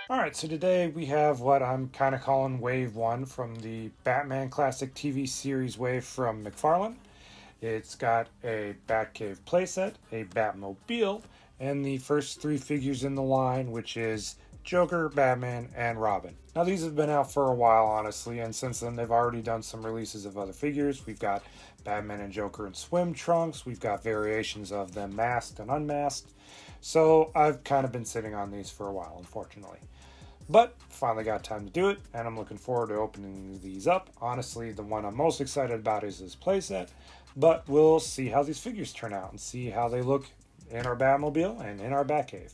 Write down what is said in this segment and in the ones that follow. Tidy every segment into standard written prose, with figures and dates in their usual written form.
Alright, so today we have what I'm kind of calling Wave 1 from the Batman Classic TV series wave from McFarlane. It's got a Batcave playset, a Batmobile, and the first three figures in the line, which is Joker, Batman, and Robin. Now these have been out for a while, honestly, and since then they've already done some releases of other figures. We've got Batman and Joker in swim trunks, we've got variations of them masked and unmasked, so I've kind of been sitting on these for a while, unfortunately. But finally got time to do it, and I'm looking forward to opening these up. Honestly, the one I'm most excited about is this playset, but we'll see how these figures turn out and see how they look in our Batmobile and in our Batcave.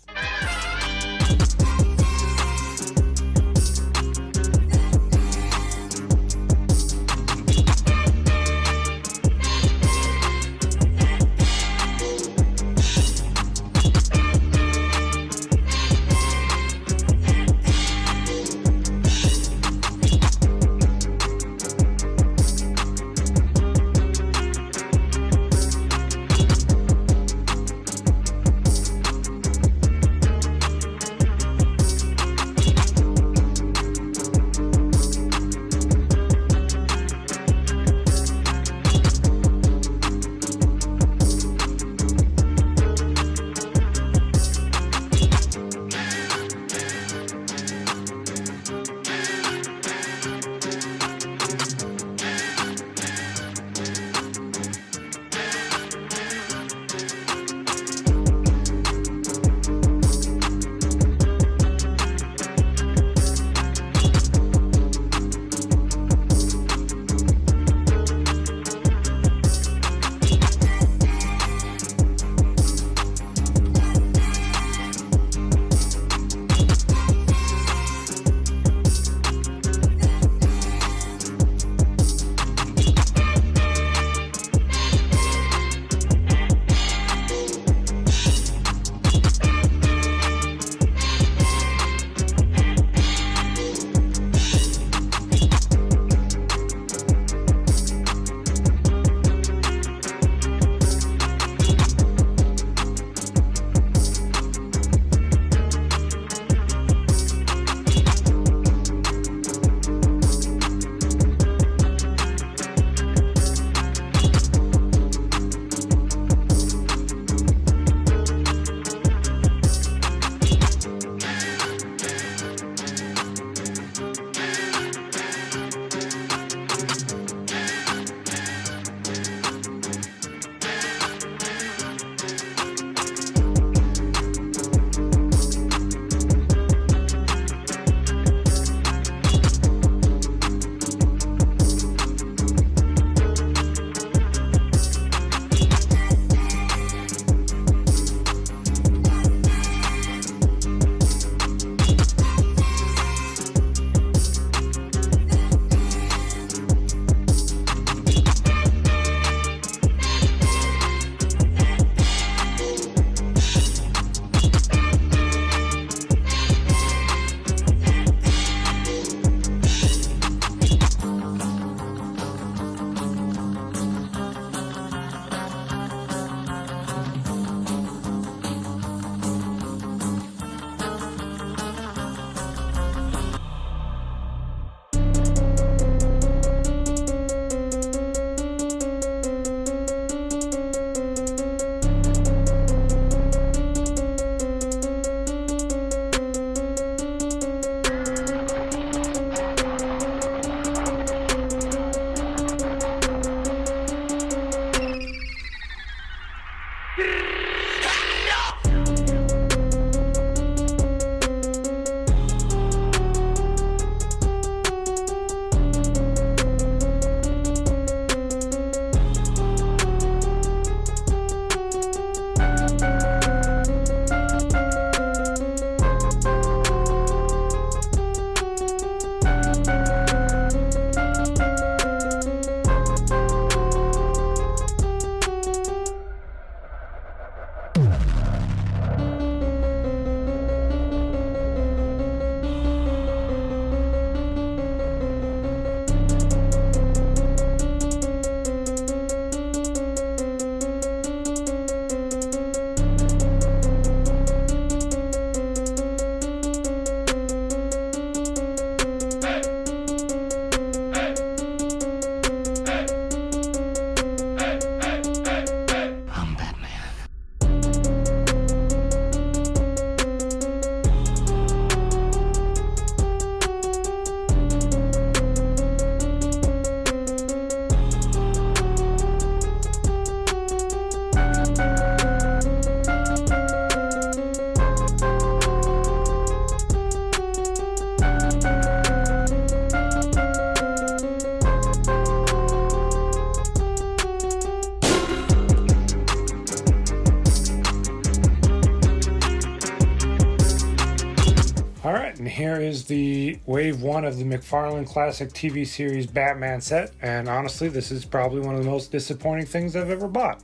All right, and here is the Wave 1 of the McFarlane Classic TV series Batman set, and honestly, this is probably one of the most disappointing things I've ever bought.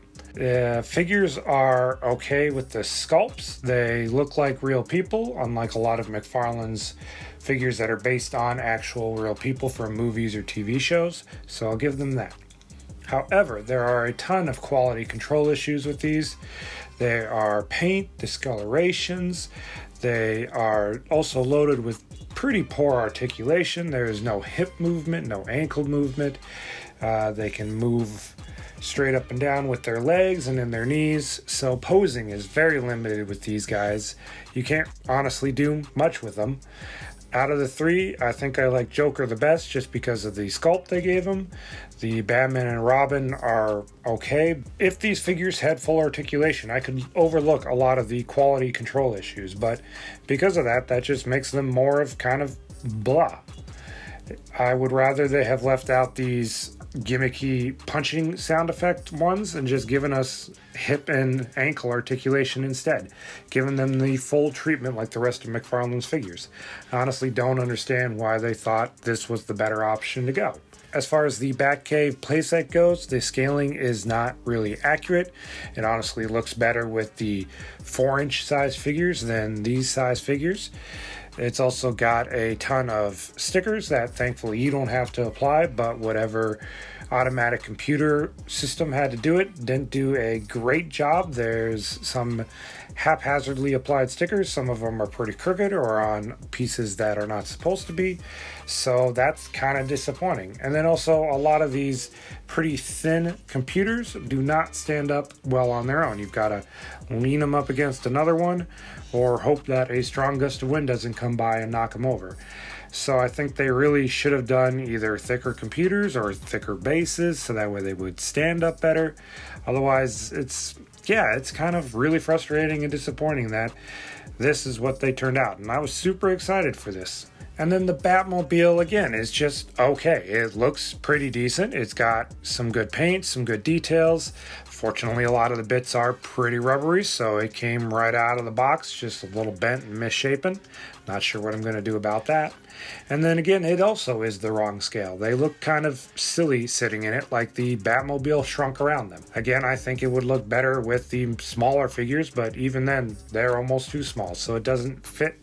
Figures are okay with the sculpts. They look like real people, unlike a lot of McFarlane's figures that are based on actual real people from movies or TV shows, so I'll give them that. However, there are a ton of quality control issues with these. There are paint discolorations. They are also loaded with pretty poor articulation. There is no hip movement, no ankle movement. They can move straight up and down with their legs and in their knees, so posing is very limited with these guys. You can't honestly do much with them. Out of the three, I think I like Joker the best just because of the sculpt they gave him. The Batman and Robin are okay. If these figures had full articulation, I could overlook a lot of the quality control issues, but because of that, that just makes them more of kind of blah. I would rather they have left out these gimmicky punching sound effect ones and just given us hip and ankle articulation instead, giving them the full treatment like the rest of McFarlane's figures. I honestly don't understand why they thought this was the better option to go. As far as the Batcave playset goes, the scaling is not really accurate. It honestly looks better with the 4-inch size figures than these size figures. It's also got a ton of stickers that thankfully you don't have to apply, but whatever automatic computer system had to do it didn't do a great job. There's some haphazardly applied stickers. Some of them are pretty crooked or on pieces that are not supposed to be. So that's kind of disappointing. And then also a lot of these pretty thin computers do not stand up well on their own. You've got to lean them up against another one or hope that a strong gust of wind doesn't come by and knock them over. So I think they really should have done either thicker computers or thicker bases so that way they would stand up better. Otherwise, it's kind of really frustrating and disappointing that this is what they turned out. And I was super excited for this. And then the Batmobile, again, is just okay. It looks pretty decent. It's got some good paint, some good details. Fortunately, a lot of the bits are pretty rubbery, so it came right out of the box, just a little bent and misshapen. Not sure what I'm going to do about that. And then again, it also is the wrong scale. They look kind of silly sitting in it, like the Batmobile shrunk around them. Again, I think it would look better with the smaller figures, but even then, they're almost too small, so it doesn't fit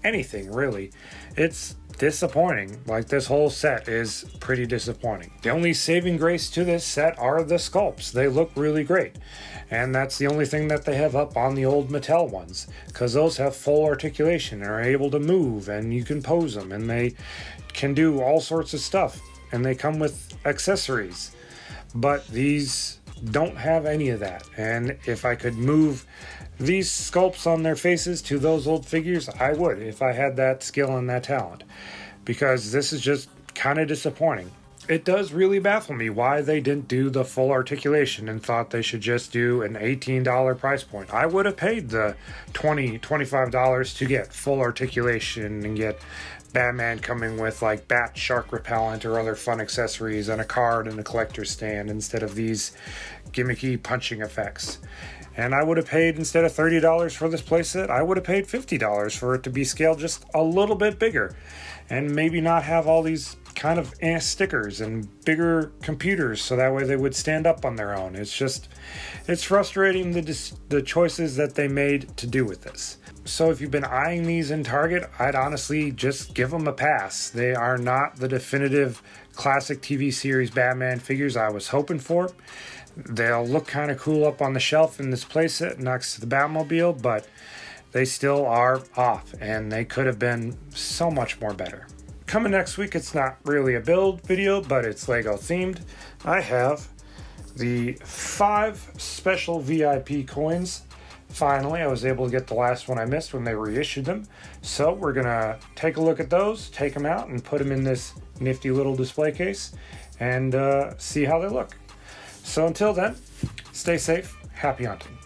anything, really. It's disappointing. Like, this whole set is pretty disappointing. The only saving grace to this set are the sculpts. They look really great. And that's the only thing that they have up on the old Mattel ones, because those have full articulation and are able to move, and you can pose them, and they can do all sorts of stuff, and they come with accessories. But these don't have any of that. And if I could move these sculpts on their faces to those old figures, I would, if I had that skill and that talent, because this is just kind of disappointing. It does really baffle me why they didn't do the full articulation and thought they should just do an $18 price point. I would have paid the $25 to get full articulation and get Batman coming with like bat shark repellent or other fun accessories and a card and a collector's stand instead of these gimmicky punching effects. And I would have paid, instead of $30 for this playset, I would have paid $50 for it to be scaled just a little bit bigger and maybe not have all these kind of stickers and bigger computers so that way they would stand up on their own. It's frustrating the choices that they made to do with this. So if you've been eyeing these in Target, I'd honestly just give them a pass. They are not the definitive classic TV series Batman figures I was hoping for. They'll look kind of cool up on the shelf in this playset next to the Batmobile, but they still are off, and they could have been so much more better. Coming next week, it's not really a build video, but it's Lego themed. I have the 5 special VIP coins. Finally, I was able to get the last one I missed when they reissued them. So we're going to take a look at those, take them out, and put them in this nifty little display case and see how they look. So until then, stay safe, happy hunting.